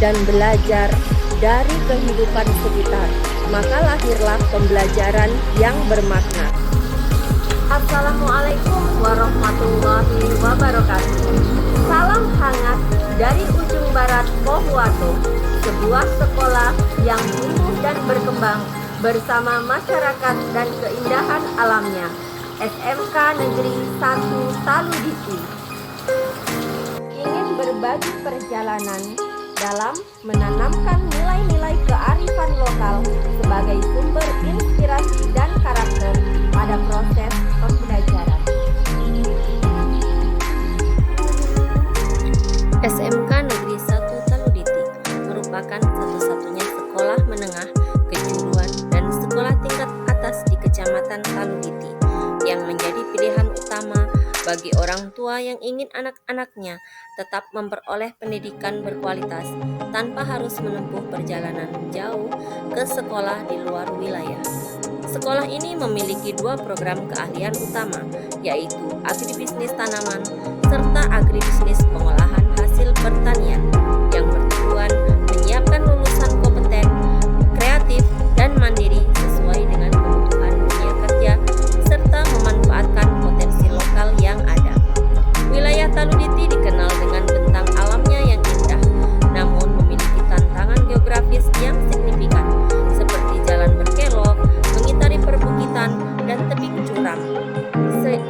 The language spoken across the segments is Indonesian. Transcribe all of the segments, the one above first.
dan belajar dari kehidupan sekitar, maka lahirlah pembelajaran yang bermakna. Assalamualaikum warahmatullahi wabarakatuh. Salam hangat dari ujung barat Pohuwato, sebuah sekolah yang tumbuh dan berkembang bersama masyarakat dan keindahan alamnya. SMK Negeri 1 Taluditi ingin berbagi perjalanan dalam menanamkan nilai-nilai kearifan lokal sebagai sumber inspirasi dan karakter pada proses pembelajaran. SMK Negeri 1 Taluditi merupakan satu-satunya sekolah menengah, kejuruan, dan sekolah tingkat atas di Kecamatan Taluditi yang menjadi pilihan utama bagi orang tua yang ingin anak-anaknya tetap memperoleh pendidikan berkualitas tanpa harus menempuh perjalanan jauh ke sekolah di luar wilayah. Sekolah ini memiliki 2 program keahlian utama, yaitu agribisnis tanaman serta agribisnis pengolahan hasil pertanian yang bertujuan menyiapkan lulusan kompeten, kreatif, dan mandiri sesuai dengan kebutuhan dunia kerja serta memanfaatkan potensi lokal yang ada. Wilayah Taluditi dikenal dengan bentang alamnya yang indah, namun memiliki tantangan geografis yang signifikan seperti jalan berkelok, mengitari perbukitan dan tebing curam,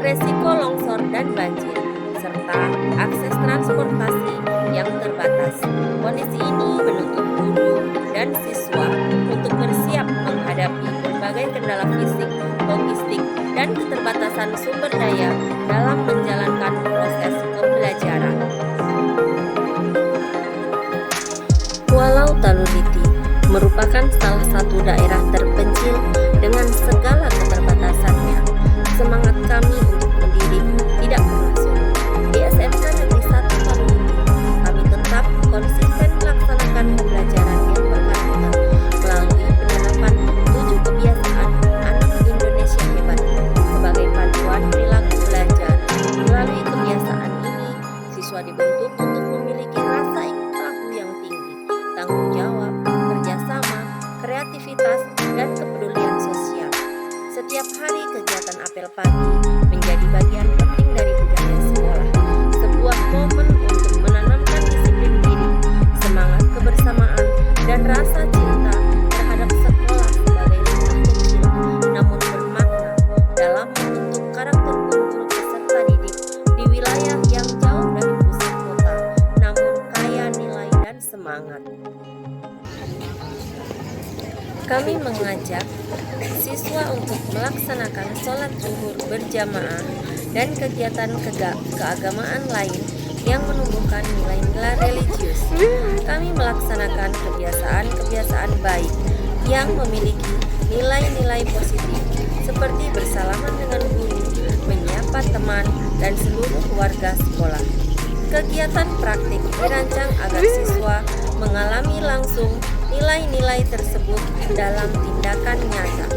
resiko longsor dan banjir, serta akses transportasi yang terbatas. Kondisi ini menuntut guru dan siswa untuk bersiap menghadapi berbagai kendala fisik, logistik, dan keterbatasan sumber daya dalam menjalankan proses pembelajaran. Walau Taluditi merupakan salah satu daerah terpencil dengan segala keterbatasannya, semangat kami untuk mendidik tidak pernah surut. Di SMK Negeri 1 Taluditi, kami tetap konsisten melaksanakan pembelajaran yang berkarakter melalui penerapan 7 kebiasaan anak Indonesia hebat sebagai panduan perilaku belajar. Melalui kebiasaan ini, siswa dibentuk untuk memiliki rasa ingin tahu yang tinggi, tanggung jawab, kerjasama, kreativitas, dan kepedulian sosial. Setiap hari kegiatan apel pagi menjadi bagian penting dari budaya sekolah, sebuah momen untuk menanamkan disiplin diri, semangat kebersamaan, dan rasa cinta terhadap sekolah sebagai lingkup kecil namun bermakna dalam membentuk karakter unggul peserta didik di wilayah yang jauh dari pusat kota, namun kaya nilai dan semangat. Kami mengajak siswa untuk melaksanakan sholat zuhur berjamaah dan kegiatan keagamaan lain yang menumbuhkan nilai-nilai religius. Kami melaksanakan kebiasaan-kebiasaan baik yang memiliki nilai-nilai positif seperti bersalaman dengan guru, menyapa teman, dan seluruh warga sekolah. Kegiatan praktik dirancang agar siswa mengalami langsung nilai-nilai tersebut dalam tindakan nyata.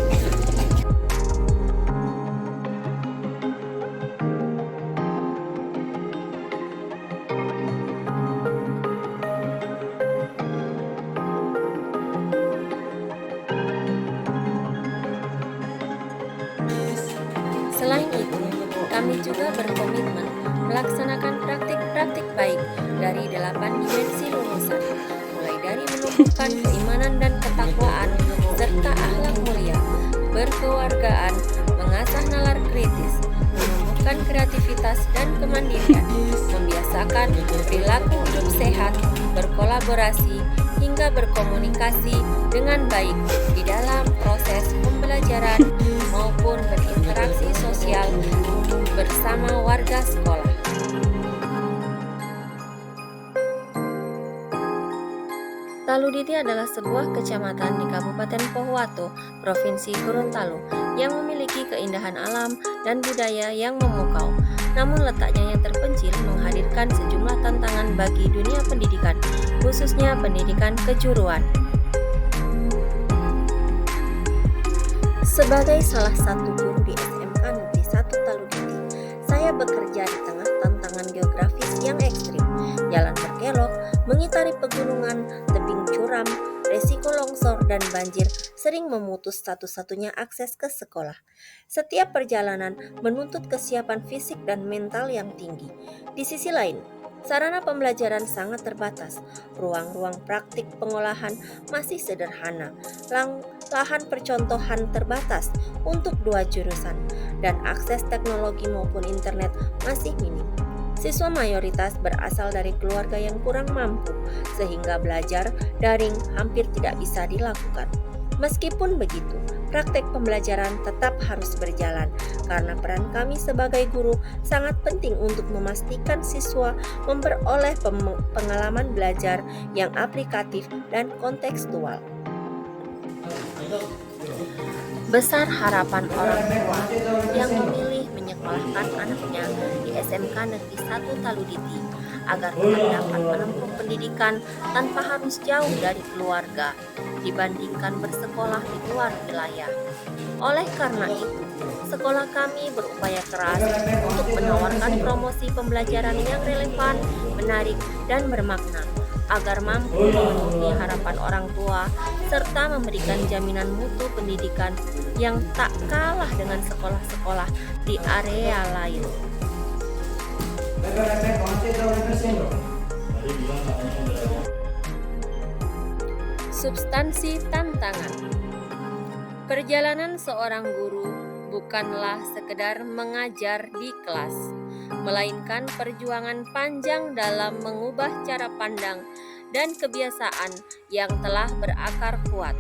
Selain itu, kami juga berkomitmen melaksanakan praktik-praktik baik dari 8 dimensi lulusan, mulai dari menumbuhkan keimanan dan ketakwaan, serta akhlak mulia, berkewargaan, mengasah nalar kritis, menumbuhkan kreativitas dan kemandirian, membiasakan perilaku hidup sehat, berkolaborasi, hingga berkomunikasi dengan baik di dalam proses pembelajaran maupun berinteraksi sosial bersama warga sekolah. Taluditi adalah sebuah kecamatan di Kabupaten Pohuwato, Provinsi Gorontalo, yang memiliki keindahan alam dan budaya yang memukau. Namun letaknya yang terpencil menghadirkan sejumlah tantangan bagi dunia pendidikan, khususnya pendidikan kejuruan. Sebagai salah satu guru di SMK Negeri 1 Taluditi, saya bekerja di tengah tantangan geografis yang ekstrim, jalan berkelok, Mengitari pegunungan, tebing curam, resiko longsor dan banjir sering memutus satu-satunya akses ke sekolah. Setiap perjalanan menuntut kesiapan fisik dan mental yang tinggi. Di sisi lain, sarana pembelajaran sangat terbatas. Ruang-ruang praktik pengolahan masih sederhana. Lahan percontohan terbatas untuk 2 jurusan, dan akses teknologi maupun internet masih minim. Siswa mayoritas berasal dari keluarga yang kurang mampu, sehingga belajar daring hampir tidak bisa dilakukan. Meskipun begitu, praktek pembelajaran tetap harus berjalan karena peran kami sebagai guru sangat penting untuk memastikan siswa memperoleh pengalaman belajar yang aplikatif dan kontekstual. Besar harapan orang tua yang memilih menyekolahkan anaknya di SMK Negeri 1 Taluditi agar tetap dapat menempuh pendidikan tanpa harus jauh dari keluarga dibandingkan bersekolah di luar wilayah. Oleh karena itu, sekolah kami berupaya keras untuk menawarkan promosi pembelajaran yang relevan, menarik, dan bermakna agar mampu memenuhi harapan orang tua serta memberikan jaminan mutu pendidikan yang tak kalah dengan sekolah-sekolah di area lain. Substansi tantangan. Perjalanan seorang guru bukanlah sekedar mengajar di kelas, melainkan perjuangan panjang dalam mengubah cara pandang dan kebiasaan yang telah berakar kuat.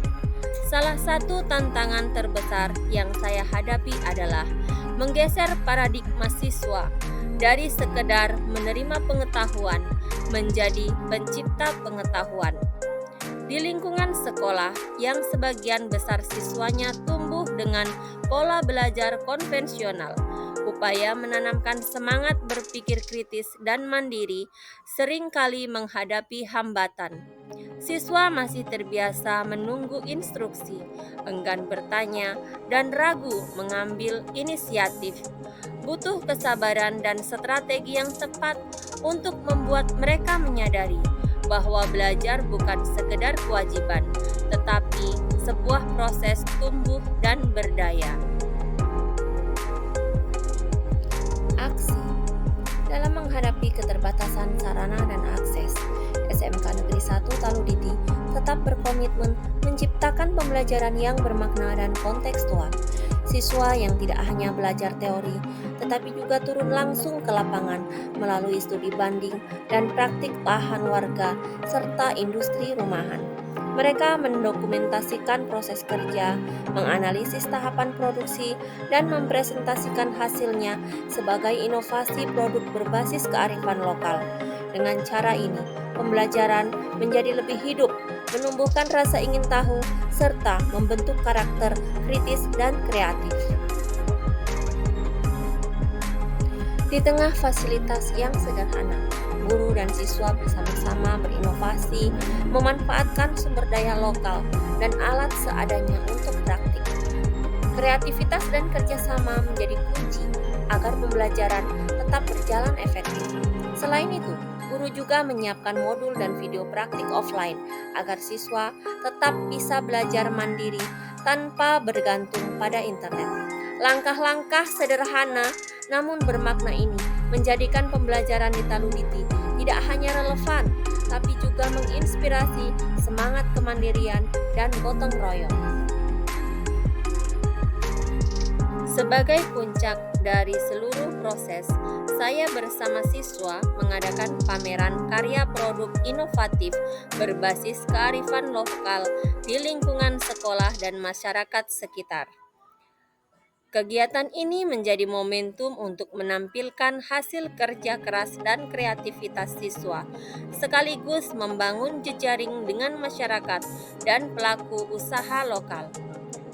Salah satu tantangan terbesar yang saya hadapi adalah menggeser paradigma siswa dari sekedar menerima pengetahuan menjadi pencipta pengetahuan. Di lingkungan sekolah yang sebagian besar siswanya tumbuh dengan pola belajar konvensional, upaya menanamkan semangat berpikir kritis dan mandiri seringkali menghadapi hambatan. Siswa masih terbiasa menunggu instruksi, enggan bertanya, dan ragu mengambil inisiatif. Butuh kesabaran dan strategi yang tepat untuk membuat mereka menyadari bahwa belajar bukan sekedar kewajiban, tetapi sebuah proses tumbuh dan berdaya. Aksi. Dalam menghadapi keterbatasan sarana dan akses, SMK Negeri 1 Taluditi tetap berkomitmen menciptakan pembelajaran yang bermakna dan kontekstual. Siswa yang tidak hanya belajar teori, tetapi juga turun langsung ke lapangan melalui studi banding dan praktik lahan warga serta industri rumahan. Mereka mendokumentasikan proses kerja, menganalisis tahapan produksi, dan mempresentasikan hasilnya sebagai inovasi produk berbasis kearifan lokal. Dengan cara ini, pembelajaran menjadi lebih hidup, menumbuhkan rasa ingin tahu, serta membentuk karakter kritis dan kreatif. Di tengah fasilitas yang sederhana, guru dan siswa bersama-sama berinovasi, memanfaatkan sumber daya lokal dan alat seadanya untuk praktik. Kreativitas dan kerjasama menjadi kunci agar pembelajaran tetap berjalan efektif. Selain itu, guru juga menyiapkan modul dan video praktik offline agar siswa tetap bisa belajar mandiri tanpa bergantung pada internet. Langkah-langkah sederhana namun bermakna ini menjadikan pembelajaran di Taluditi tidak hanya relevan, tapi juga menginspirasi semangat kemandirian dan gotong royong. Sebagai puncak dari seluruh proses, saya bersama siswa mengadakan pameran karya produk inovatif berbasis kearifan lokal di lingkungan sekolah dan masyarakat sekitar. Kegiatan ini menjadi momentum untuk menampilkan hasil kerja keras dan kreativitas siswa, sekaligus membangun jejaring dengan masyarakat dan pelaku usaha lokal.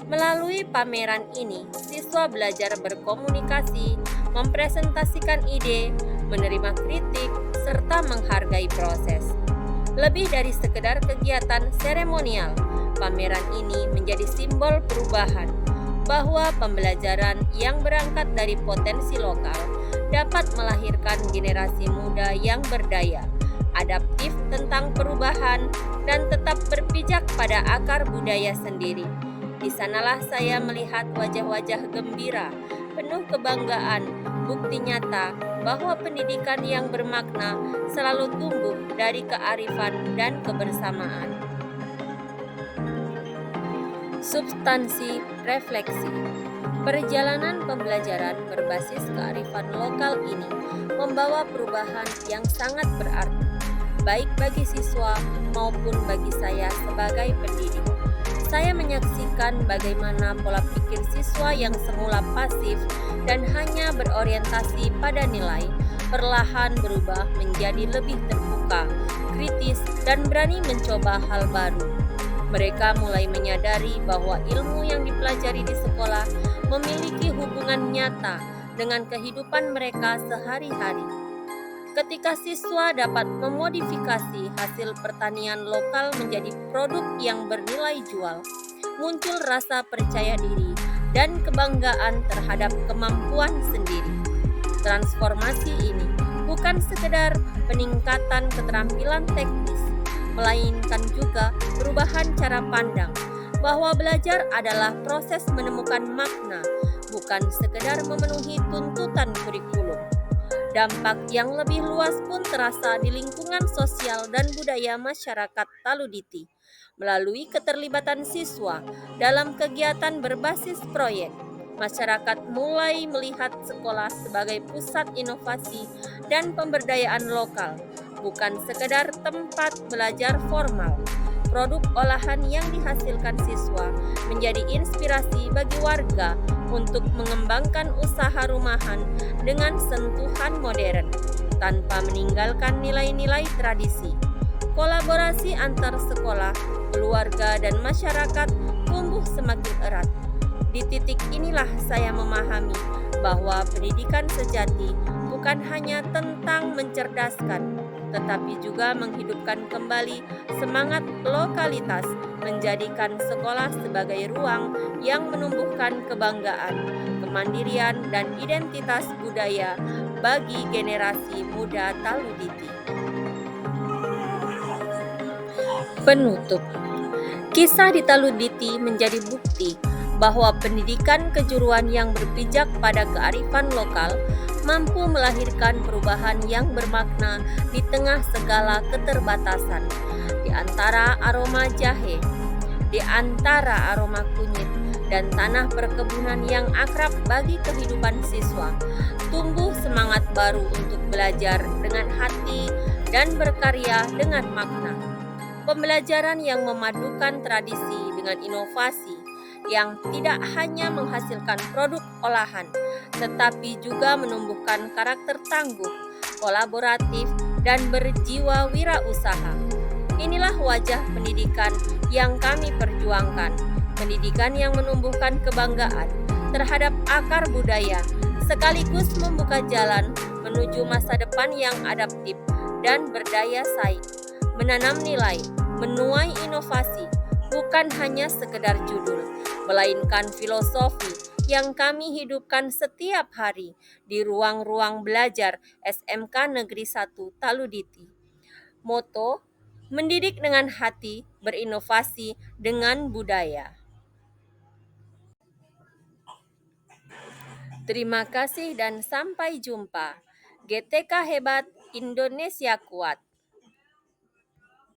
Melalui pameran ini, siswa belajar berkomunikasi, mempresentasikan ide, menerima kritik, serta menghargai proses. Lebih dari sekedar kegiatan seremonial, pameran ini menjadi simbol perubahan, bahwa pembelajaran yang berangkat dari potensi lokal dapat melahirkan generasi muda yang berdaya, adaptif tentang perubahan, dan tetap berpijak pada akar budaya sendiri. Di sanalah saya melihat wajah-wajah gembira, penuh kebanggaan, bukti nyata bahwa pendidikan yang bermakna selalu tumbuh dari kearifan dan kebersamaan. Substansi refleksi. Perjalanan pembelajaran berbasis kearifan lokal ini membawa perubahan yang sangat berarti, baik bagi siswa maupun bagi saya sebagai pendidik. Saya menyaksikan bagaimana pola pikir siswa yang semula pasif dan hanya berorientasi pada nilai, perlahan berubah menjadi lebih terbuka, kritis, dan berani mencoba hal baru. Mereka mulai menyadari bahwa ilmu yang dipelajari di sekolah memiliki hubungan nyata dengan kehidupan mereka sehari-hari. Ketika siswa dapat memodifikasi hasil pertanian lokal menjadi produk yang bernilai jual, muncul rasa percaya diri dan kebanggaan terhadap kemampuan sendiri. Transformasi ini bukan sekedar peningkatan keterampilan teknis, melainkan juga perubahan cara pandang bahwa belajar adalah proses menemukan makna, bukan sekedar memenuhi tuntutan kurikulum. Dampak yang lebih luas pun terasa di lingkungan sosial dan budaya masyarakat Taluditi melalui keterlibatan siswa dalam kegiatan berbasis proyek. Masyarakat mulai melihat sekolah sebagai pusat inovasi dan pemberdayaan lokal, bukan sekedar tempat belajar formal. Produk olahan yang dihasilkan siswa menjadi inspirasi bagi warga untuk mengembangkan usaha rumahan dengan sentuhan modern, tanpa meninggalkan nilai-nilai tradisi. Kolaborasi antar sekolah, keluarga, dan masyarakat tumbuh semakin erat. Di titik inilah saya memahami bahwa pendidikan sejati bukan hanya tentang mencerdaskan, tetapi juga menghidupkan kembali semangat lokalitas, menjadikan sekolah sebagai ruang yang menumbuhkan kebanggaan, kemandirian, dan identitas budaya bagi generasi muda Taluditi. Penutup. Kisah di Taluditi menjadi bukti bahwa pendidikan kejuruan yang berpijak pada kearifan lokal mampu melahirkan perubahan yang bermakna di tengah segala keterbatasan. Di antara aroma jahe, di antara aroma kunyit, dan tanah perkebunan yang akrab bagi kehidupan siswa, tumbuh semangat baru untuk belajar dengan hati dan berkarya dengan makna. Pembelajaran yang memadukan tradisi dengan inovasi, yang tidak hanya menghasilkan produk olahan, tetapi juga menumbuhkan karakter tangguh, kolaboratif, dan berjiwa wirausaha. Inilah wajah pendidikan yang kami perjuangkan, pendidikan yang menumbuhkan kebanggaan terhadap akar budaya, sekaligus membuka jalan menuju masa depan yang adaptif dan berdaya saing. Menanam nilai, menuai inovasi, bukan hanya sekedar judul, melainkan filosofi yang kami hidupkan setiap hari di ruang-ruang belajar SMK Negeri 1 Taluditi. Moto, mendidik dengan hati, berinovasi dengan budaya. Terima kasih dan sampai jumpa. GTK hebat, Indonesia kuat.